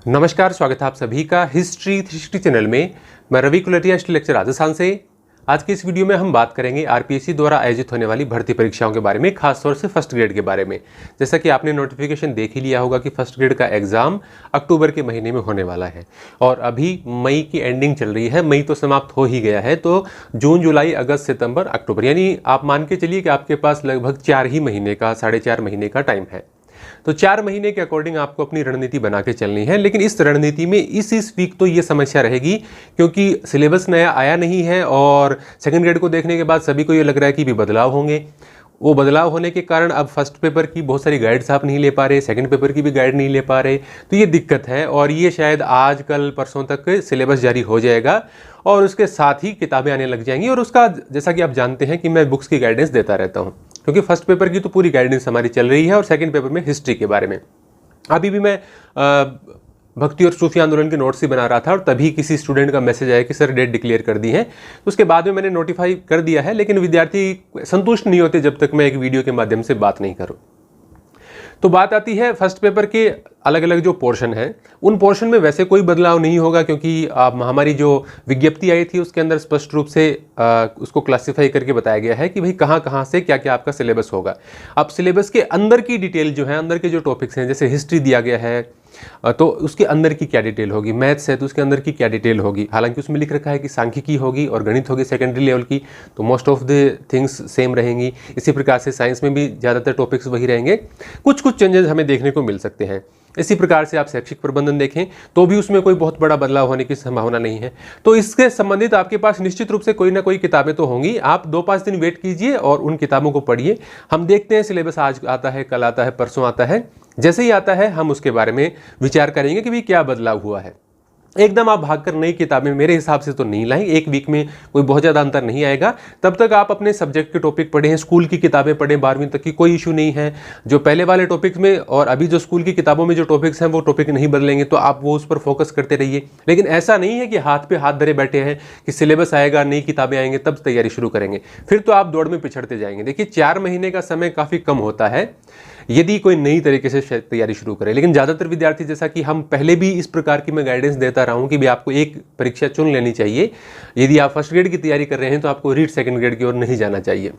नमस्कार, स्वागत है आप सभी का हिस्ट्री 360 चैनल में। मैं रवि कुलटिया, हिस्ट्री लेक्चर राजस्थान से। आज की इस वीडियो में हम बात करेंगे आरपीएससी द्वारा आयोजित होने वाली भर्ती परीक्षाओं के बारे में, खासतौर से फर्स्ट ग्रेड के बारे में। जैसा कि आपने नोटिफिकेशन देख ही लिया होगा कि फर्स्ट ग्रेड का एग्जाम अक्टूबर के महीने में होने वाला है और अभी मई की एंडिंग चल रही है। मई तो समाप्त हो ही गया है, तो जून, जुलाई, अगस्त, सितंबर, अक्टूबर, यानी आप मान के चलिए कि आपके पास लगभग 4 ही महीने का, 4.5 महीने का टाइम है। तो 4 महीने के अकॉर्डिंग आपको अपनी रणनीति बना के चलनी है। लेकिन इस रणनीति में इस वीक तो ये समस्या रहेगी क्योंकि सिलेबस नया आया नहीं है और सेकंड ग्रेड को देखने के बाद सभी को ये लग रहा है कि भी बदलाव होंगे। वो बदलाव होने के कारण अब फर्स्ट पेपर की बहुत सारी गाइड्स आप नहीं ले पा रहे, सेकंड पेपर की भी गाइड नहीं ले पा रहे, तो ये दिक्कत है। और ये शायद आज कल परसों तक सिलेबस जारी हो जाएगा और उसके साथ ही किताबें आने लग जाएंगी। और उसका जैसा कि आप जानते हैं कि मैं बुक्स की गाइडेंस देता रहता हूँ, क्योंकि फर्स्ट पेपर की तो पूरी गाइडेंस हमारी चल रही है और सेकंड पेपर में हिस्ट्री के बारे में। अभी भी मैं भक्ति और सूफी आंदोलन के नोट्स ही बना रहा था और तभी किसी स्टूडेंट का मैसेज आया कि सर डेट डिक्लेयर कर दी है। तो उसके बाद में मैंने नोटिफाई कर दिया है, लेकिन विद्यार्थी संतुष्ट नहीं होते जब तक मैं एक वीडियो के माध्यम से बात नहीं करूं। तो बात आती है फर्स्ट पेपर के अलग अलग जो पोर्शन है, उन पोर्शन में वैसे कोई बदलाव नहीं होगा, क्योंकि हमारी जो विज्ञप्ति आई थी उसके अंदर स्पष्ट रूप से उसको क्लासिफाई करके बताया गया है कि भाई कहाँ कहाँ से क्या क्या आपका सिलेबस होगा। अब सिलेबस के अंदर की डिटेल जो है, अंदर के जो टॉपिक्स हैं, जैसे हिस्ट्री दिया गया है तो उसके अंदर की क्या डिटेल होगी, मैथ्स है तो उसके अंदर की क्या डिटेल होगी। हालांकि उसमें लिख रखा है कि सांख्यिकी होगी और गणित होगी सेकेंडरी लेवल की, तो most of the things same रहेंगी। इसी प्रकार से साइंस में भी ज़्यादातर टॉपिक्स वही रहेंगे, कुछ कुछ चेंजेस हमें देखने को मिल सकते हैं। इसी प्रकार से आप शैक्षिक प्रबंधन देखें तो भी उसमें कोई बहुत बड़ा बदलाव होने की संभावना नहीं है। तो इसके संबंधित आपके पास निश्चित रूप से कोई ना कोई किताबें तो होंगी। आप 2-5 दिन वेट कीजिए और उन किताबों को पढ़िए। हम देखते हैं सिलेबस आज आता है, कल आता है, परसों आता है। जैसे ही आता है हम उसके बारे में विचार करेंगे कि भाई क्या बदलाव हुआ है। एकदम आप भागकर नई किताबें मेरे हिसाब से तो नहीं लाएं। एक वीक में कोई बहुत ज़्यादा अंतर नहीं आएगा। तब तक आप अपने सब्जेक्ट के टॉपिक पढ़ें, स्कूल की किताबें पढ़ें, 12वीं तक की, कोई इशू नहीं है। जो पहले वाले टॉपिक्स में और अभी जो स्कूल की किताबों में जो टॉपिक्स हैं वो टॉपिक नहीं बदलेंगे, तो आप वो उस पर फोकस करते रहिए। लेकिन ऐसा नहीं है कि हाथ पे हाथ धरे बैठे हैं कि सिलेबस आएगा, नई किताबें आएंगे तब तैयारी शुरू करेंगे, फिर तो आप दौड़ में पिछड़ते जाएंगे। देखिए 4 महीने का समय काफ़ी कम होता है यदि कोई नई तरीके से तैयारी शुरू करे। लेकिन ज़्यादातर विद्यार्थी, जैसा कि हम पहले भी इस प्रकार की मैं गाइडेंस देता रहा हूँ कि भी आपको एक परीक्षा चुन लेनी चाहिए। यदि आप फर्स्ट ग्रेड की तैयारी कर रहे हैं तो आपको रीड सेकंड ग्रेड की ओर नहीं जाना चाहिए।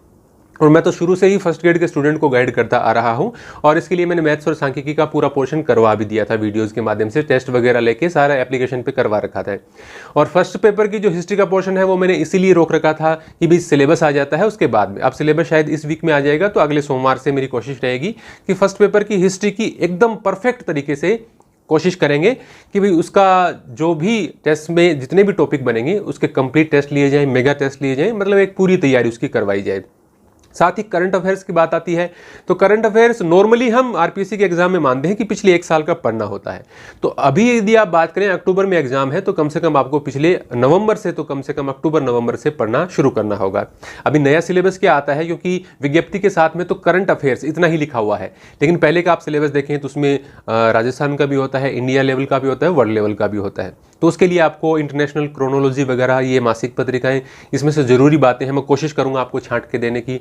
और मैं तो शुरू से ही फर्स्ट ग्रेड के स्टूडेंट को गाइड करता आ रहा हूं और इसके लिए मैंने मैथ्स और सांख्यिकी का पूरा पोर्शन करवा भी दिया था, वीडियोस के माध्यम से टेस्ट वगैरह लेके सारा एप्लीकेशन पे करवा रखा था। और फर्स्ट पेपर की जो हिस्ट्री का पोर्शन है वो मैंने इसीलिए रोक रखा था कि भी सिलेबस आ जाता है उसके बाद में। अब सिलेबस शायद इस वीक में आ जाएगा, तो अगले सोमवार से मेरी कोशिश रहेगी कि फर्स्ट पेपर की हिस्ट्री की एकदम परफेक्ट तरीके से कोशिश करेंगे कि भाई उसका जो भी टेस्ट में जितने भी टॉपिक बनेंगे उसके कंप्लीट टेस्ट लिए जाएं, मेगा टेस्ट लिए जाएं, मतलब एक पूरी तैयारी उसकी करवाई जाए। साथ ही करंट अफेयर्स की बात आती है तो करंट अफेयर्स नॉर्मली हम आरपीएससी के एग्जाम में मानते हैं कि पिछले 1 साल का पढ़ना होता है। तो अभी यदि आप बात करें अक्टूबर में एग्जाम है तो कम से कम आपको पिछले नवंबर से, तो कम से कम अक्टूबर नवंबर से पढ़ना शुरू करना होगा। अभी नया सिलेबस क्या आता है, क्योंकि विज्ञप्ति के साथ में तो करंट अफेयर्स इतना ही लिखा हुआ है, लेकिन पहले का आप सिलेबस देखें तो उसमें राजस्थान का भी होता है, इंडिया लेवल का भी होता है, वर्ल्ड लेवल का भी होता है। तो उसके लिए आपको इंटरनेशनल क्रोनोलॉजी वगैरह, ये मासिक पत्रिकाएं, इसमें से जरूरी बातें हैं, मैं कोशिश करूंगा आपको छांट के देने की,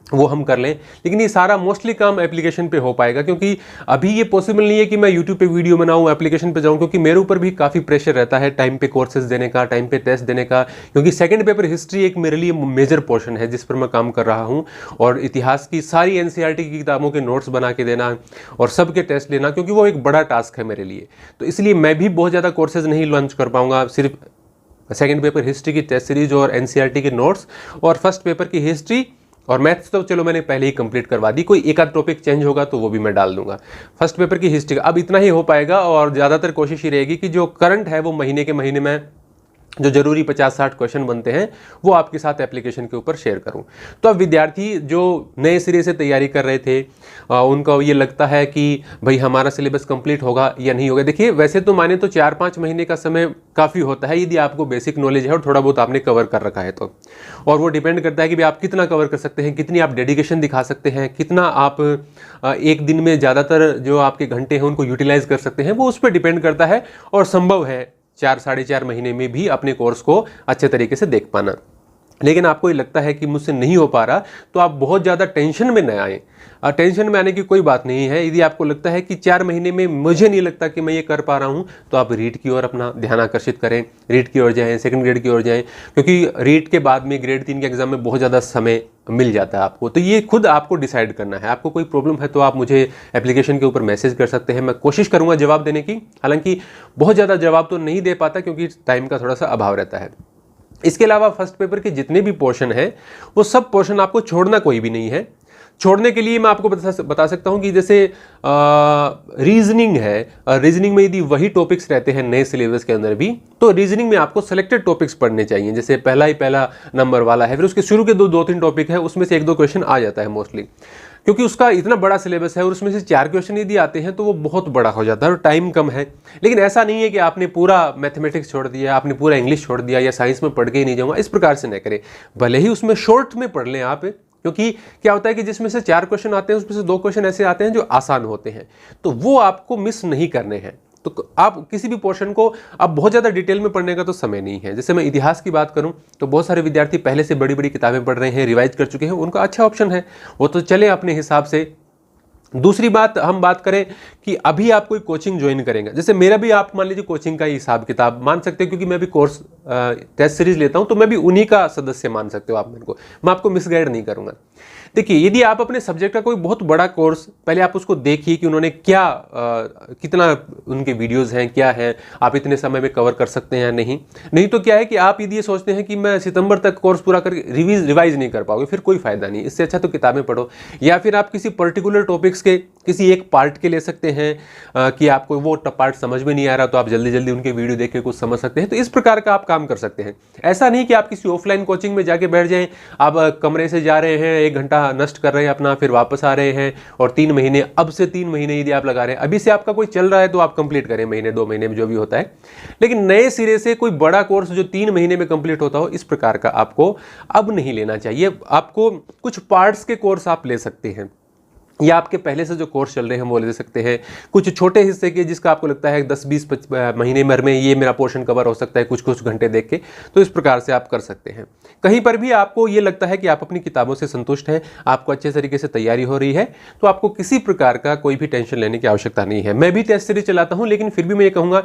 वो हम कर लें। लेकिन ये सारा मोस्टली काम एप्लीकेशन पे हो पाएगा, क्योंकि अभी ये पॉसिबल नहीं है कि मैं यूट्यूब पे वीडियो बनाऊं, एप्लीकेशन पे जाऊं, क्योंकि मेरे ऊपर भी काफ़ी प्रेशर रहता है टाइम पे कोर्सेज देने का, टाइम पे टेस्ट देने का। क्योंकि सेकंड पेपर हिस्ट्री एक मेरे लिए मेजर पोर्शन है जिस पर मैं काम कर रहा हूं, और इतिहास की सारी एनसीईआरटी की किताबों के नोट्स बना के देना और सबके टेस्ट लेना, क्योंकि वो एक बड़ा टास्क है मेरे लिए। तो इसलिए मैं भी बहुत ज़्यादा कोर्सेज नहीं लॉन्च कर पाऊंगा। सिर्फ सेकेंड पेपर हिस्ट्री की टेस्ट सीरीज और एनसीईआरटी के नोट्स और फर्स्ट पेपर की हिस्ट्री और मैथ्स तो चलो मैंने पहले ही कंप्लीट करवा दी, कोई एक आध टॉपिक चेंज होगा तो वो भी मैं डाल दूंगा। फर्स्ट पेपर की हिस्ट्री का अब इतना ही हो पाएगा और ज़्यादातर कोशिश ही रहेगी कि जो करंट है वो महीने के महीने में जो जरूरी 50-60 क्वेश्चन बनते हैं वो आपके साथ एप्लीकेशन के ऊपर शेयर करूं। तो अब विद्यार्थी जो नए सिरे से तैयारी कर रहे थे उनको ये लगता है कि भाई हमारा सिलेबस कंप्लीट होगा या नहीं होगा। देखिए वैसे तो माने तो 4-5 महीने का समय काफ़ी होता है यदि आपको बेसिक नॉलेज है और थोड़ा बहुत आपने कवर कर रखा है तो। और वो डिपेंड करता है कि भाई आप कितना कवर कर सकते हैं, कितनी आप डेडिकेशन दिखा सकते हैं, कितना आप एक दिन में ज़्यादातर जो आपके घंटे हैं उनको यूटिलाइज कर सकते हैं, वो उस पर डिपेंड करता है। और संभव है 4-4.5 महीने में भी अपने कोर्स को अच्छे तरीके से देख पाना। लेकिन आपको ये लगता है कि मुझसे नहीं हो पा रहा, तो आप बहुत ज़्यादा टेंशन में न आएँ। टेंशन में आने की कोई बात नहीं है। यदि आपको लगता है कि 4 महीने में मुझे नहीं लगता कि मैं ये कर पा रहा हूँ, तो आप रीट की ओर अपना ध्यान आकर्षित करें, रीट की ओर जाएँ, सेकंड ग्रेड की ओर जाएँ, क्योंकि रीट के बाद में ग्रेड 3 के एग्जाम में बहुत ज़्यादा समय मिल जाता है आपको। तो ये खुद आपको डिसाइड करना है। आपको कोई प्रॉब्लम है तो आप मुझे एप्लीकेशन के ऊपर मैसेज कर सकते हैं, मैं कोशिश करूँगा जवाब देने की। हालांकि बहुत ज़्यादा जवाब तो नहीं दे पाता, क्योंकि टाइम का थोड़ा सा अभाव रहता है। इसके अलावा फर्स्ट पेपर के जितने भी पोर्शन है, वो सब पोर्शन आपको छोड़ना कोई भी नहीं है। छोड़ने के लिए मैं आपको बता सकता हूं कि जैसे रीजनिंग है, रीजनिंग में यदि वही टॉपिक्स रहते हैं नए सिलेबस के अंदर भी, तो रीजनिंग में आपको सेलेक्टेड टॉपिक्स पढ़ने चाहिए। जैसे पहला नंबर वाला है, फिर उसके शुरू के दो तीन टॉपिक है, उसमें से 1-2 क्वेश्चन आ जाता है मोस्टली, क्योंकि उसका इतना बड़ा सिलेबस है और उसमें से 4 क्वेश्चन यदि आते हैं तो वो बहुत बड़ा हो जाता है और टाइम कम है। लेकिन ऐसा नहीं है कि आपने पूरा मैथमेटिक्स छोड़ दिया, आपने पूरा इंग्लिश छोड़ दिया या साइंस में पढ़ के ही नहीं जाऊंगा, इस प्रकार से न करें। भले ही उसमें शॉर्ट में पढ़ लें आप, क्योंकि क्या होता है कि जिसमें से 4 क्वेश्चन आते हैं उसमें से 2 क्वेश्चन ऐसे आते हैं जो आसान होते हैं, तो वो आपको मिस नहीं करने हैं। तो आप किसी भी पोर्शन को अब बहुत ज़्यादा डिटेल में पढ़ने का तो समय नहीं है। जैसे मैं इतिहास की बात करूं तो बहुत सारे विद्यार्थी पहले से बड़ी बड़ी किताबें पढ़ रहे हैं, रिवाइज कर चुके हैं, उनका अच्छा ऑप्शन है, वो तो चले अपने हिसाब से। दूसरी बात हम बात करें कि अभी आप कोई कोचिंग ज्वाइन करेंगे, जैसे मेरा भी आप मान लीजिए कोचिंग का हिसाब किताब मान सकते हो, क्योंकि मैं भी कोर्स टेस्ट सीरीज लेता हूं, तो मैं भी उन्हीं का सदस्य मान सकते हो आप मेरे को, मैं आपको मिसगाइड नहीं करूंगा। देखिए, यदि आप अपने सब्जेक्ट का कोई बहुत बड़ा कोर्स, पहले आप उसको देखिए कि उन्होंने क्या कितना उनके वीडियोस हैं, क्या है, आप इतने समय में कवर कर सकते हैं या नहीं तो क्या है कि आप यदि ये सोचते हैं कि मैं सितंबर तक कोर्स पूरा करके रिवाइज नहीं कर पाओगे, फिर कोई फायदा नहीं। इससे अच्छा तो किताबें पढ़ो, या फिर आप किसी पर्टिकुलर टॉपिक्स के किसी एक पार्ट के ले सकते हैं कि आपको वो पार्ट समझ में नहीं आ रहा तो आप जल्दी जल्दी उनके वीडियो देख के कुछ समझ सकते हैं। तो इस प्रकार का आप काम कर सकते हैं। ऐसा नहीं कि आप किसी ऑफलाइन कोचिंग में जाके बैठ जाएं, आप कमरे से जा रहे हैं, 1 घंटा नष्ट कर रहे हैं अपना, फिर वापस आ रहे हैं और 3 महीने, अब से 3 महीने यदि आप लगा रहे हैं, अभी से आपका कोई चल रहा है तो आप कंप्लीट करें महीने 2 महीने में जो भी होता है। लेकिन नए सिरे से कोई बड़ा कोर्स जो 3 महीने में कंप्लीट होता हो, इस प्रकार का आपको अब नहीं लेना चाहिए। आपको कुछ पार्ट्स के कोर्स आप ले सकते हैं, या आपके पहले से जो कोर्स चल रहे हैं वो ले सकते हैं, कुछ छोटे हिस्से के जिसका आपको लगता है 10-20 महीने भर में ये मेरा पोर्शन कवर हो सकता है कुछ घंटे देख के, तो इस प्रकार से आप कर सकते हैं। कहीं पर भी आपको ये लगता है कि आप अपनी किताबों से संतुष्ट हैं, आपको अच्छे तरीके से तैयारी हो रही है, तो आपको किसी प्रकार का कोई भी टेंशन लेने की आवश्यकता नहीं है। मैं भी टेस्ट सीरीज चलाता हूं, लेकिन फिर भी मैं ये कहूँगा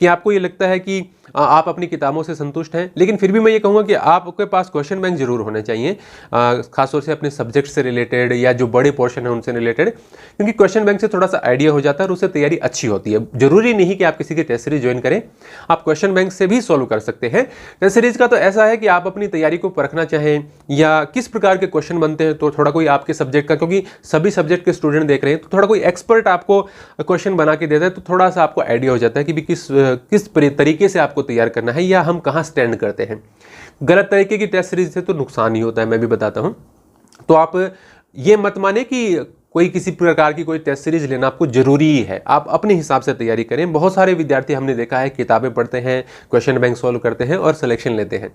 कि आपको ये लगता है कि आप अपनी किताबों से संतुष्ट हैं, लेकिन फिर भी मैं ये कहूँगा कि आपके पास क्वेश्चन बैंक जरूर होने चाहिए, खासतौर से अपने सब्जेक्ट से रिलेटेड या जो बड़े पोर्शन है उनसे रिलेटेड, क्योंकि क्वेश्चन बैंक से थोड़ा सा आइडिया हो जाता है और उससे तैयारी अच्छी होती है। जरूरी नहीं कि आप किसी की टेस्ट सीरीज ज्वाइन करें, आप क्वेश्चन बैंक से भी सॉल्व कर सकते हैं। टेस्ट सीरीज का तो ऐसा है कि आप अपनी तैयारी को परखना चाहें या किस प्रकार के क्वेश्चन बनते हैं, तो थोड़ा कोई आपके सब्जेक्ट का, क्योंकि सभी सब्जेक्ट के स्टूडेंट देख रहे हैं, तो थोड़ा कोई एक्सपर्ट आपको क्वेश्चन बना के देता है, तो थोड़ा सा आपको आइडिया हो जाता है कि भी किस तरीके से आपको तैयार करना है या हम कहाँ स्टैंड करते हैं। गलत तरीके की टेस्ट सीरीज से तो नुकसान ही होता है, मैं भी बताता हूं। तो आप ये मत माने कि कोई किसी प्रकार की कोई टेस्ट सीरीज लेना आपको जरूरी है, आप अपने हिसाब से तैयारी करें। बहुत सारे विद्यार्थी हमने देखा है किताबें पढ़ते हैं, क्वेश्चन बैंक सॉल्व करते हैं और सिलेक्शन लेते हैं।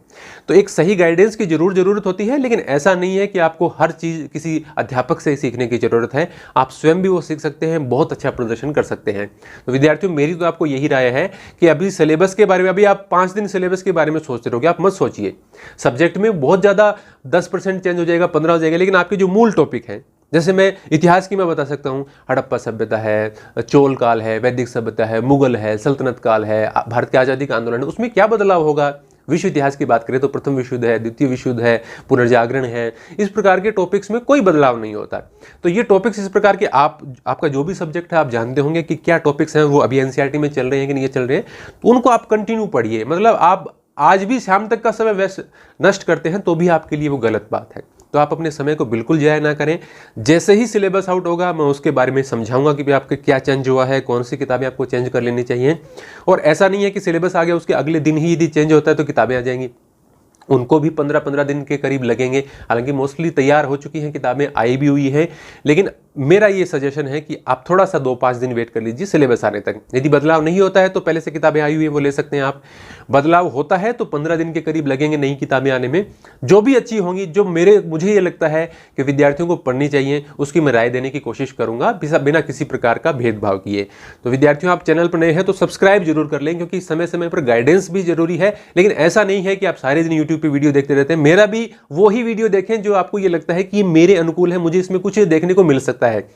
तो एक सही गाइडेंस की जरूरत होती है, लेकिन ऐसा नहीं है कि आपको हर चीज़ किसी अध्यापक से सीखने की जरूरत है, आप स्वयं भी वो सीख सकते हैं, बहुत अच्छा प्रदर्शन कर सकते हैं। तो विद्यार्थियों, मेरी तो आपको यही राय है कि अभी सिलेबस के बारे में, अभी आप 5 दिन सिलेबस के बारे में सोचते रहोगे, आप मत सोचिए। सब्जेक्ट में बहुत ज़्यादा 10% चेंज हो जाएगा, 15 हो जाएगा, लेकिन आपके जो मूल टॉपिक हैं, जैसे मैं इतिहास की मैं बता सकता हूँ, हड़प्पा सभ्यता है, चोल काल है, वैदिक सभ्यता है, मुगल है, सल्तनत काल है, भारत के आज़ादी का आंदोलन है, उसमें क्या बदलाव होगा। विश्व इतिहास की बात करें तो प्रथम विश्व युद्ध है, द्वितीय विश्व युद्ध है, पुनर्जागरण है, इस प्रकार के टॉपिक्स में कोई बदलाव नहीं होता। तो ये टॉपिक्स इस प्रकार के आपका जो भी सब्जेक्ट है, आप जानते होंगे कि क्या टॉपिक्स हैं, वो अभी एनसीईआरटी में चल रहे हैं कि नहीं चल रहे हैं, तो उनको आप कंटिन्यू पढ़िए। मतलब आप आज भी शाम तक का समय नष्ट करते हैं तो भी आपके लिए वो गलत बात है। तो आप अपने समय को बिल्कुल ज़ाया ना करें। जैसे ही सिलेबस आउट होगा मैं उसके बारे में समझाऊंगा कि भी आपके क्या चेंज हुआ है, कौन सी किताबें आपको चेंज कर लेनी चाहिए। और ऐसा नहीं है कि सिलेबस आ गया उसके अगले दिन ही यदि चेंज होता है तो किताबें आ जाएंगी, उनको भी 15-15 दिन के करीब लगेंगे। हालांकि मोस्टली तैयार हो चुकी हैं, किताबें आई भी हुई हैं, लेकिन मेरा ये सजेशन है कि आप थोड़ा सा 2-5 दिन वेट कर लीजिए सिलेबस आने तक। यदि बदलाव नहीं होता है तो पहले से किताबें आई हुई है वो ले सकते हैं आप। बदलाव होता है तो 15 दिन के करीब लगेंगे नई किताबें आने में, जो भी अच्छी होंगी, जो मुझे ये लगता है कि विद्यार्थियों को पढ़नी चाहिए, उसकी मैं राय देने की कोशिश करूंगा बिना किसी प्रकार का भेदभाव किए। तो विद्यार्थियों, आप चैनल पर नए हैं तो सब्सक्राइब जरूर कर लें, क्योंकि समय समय पर गाइडेंस भी जरूरी है। लेकिन ऐसा नहीं है कि आप सारे दिन यूट्यूब यूट्यूब पे वीडियो देखते रहते हैं, मेरा भी वो ही वीडियो देखें जो आपको ये लगता है कि ये मेरे अनुकूल है, मुझे इसमें कुछ देखने को मिल सकता है।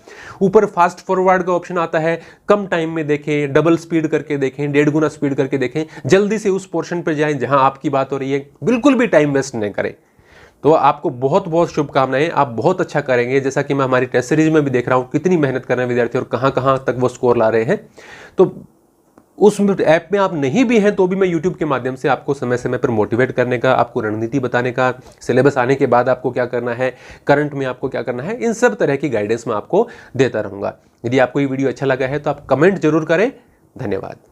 ऊपर फास्ट फॉरवर्ड का ऑप्शन आता है, कम टाइम में देखें, डबल स्पीड करके देखें, 1.5 गुना स्पीड करके देखें, जल्दी से उस पोर्शन पर जाएं जहां आपकी बात हो रही है, बिल्कुल भी टाइम वेस्ट नहीं करें। तो आपको बहुत बहुत शुभकामनाएं, आप बहुत अच्छा करेंगे। जैसा कि मैं हमारी टेस्ट सीरीज में भी देख रहा हूं कितनी मेहनत कर रहे हैं विद्यार्थी और कहां कहां तक वो स्कोर ला रहे हैं। तो उस ऐप में आप नहीं भी हैं तो भी मैं YouTube के माध्यम से आपको समय समय पर मोटिवेट करने का, आपको रणनीति बताने का, सिलेबस आने के बाद आपको क्या करना है, करंट में आपको क्या करना है, इन सब तरह की गाइडेंस मैं आपको देता रहूंगा। यदि आपको ये वीडियो अच्छा लगा है तो आप कमेंट जरूर करें। धन्यवाद।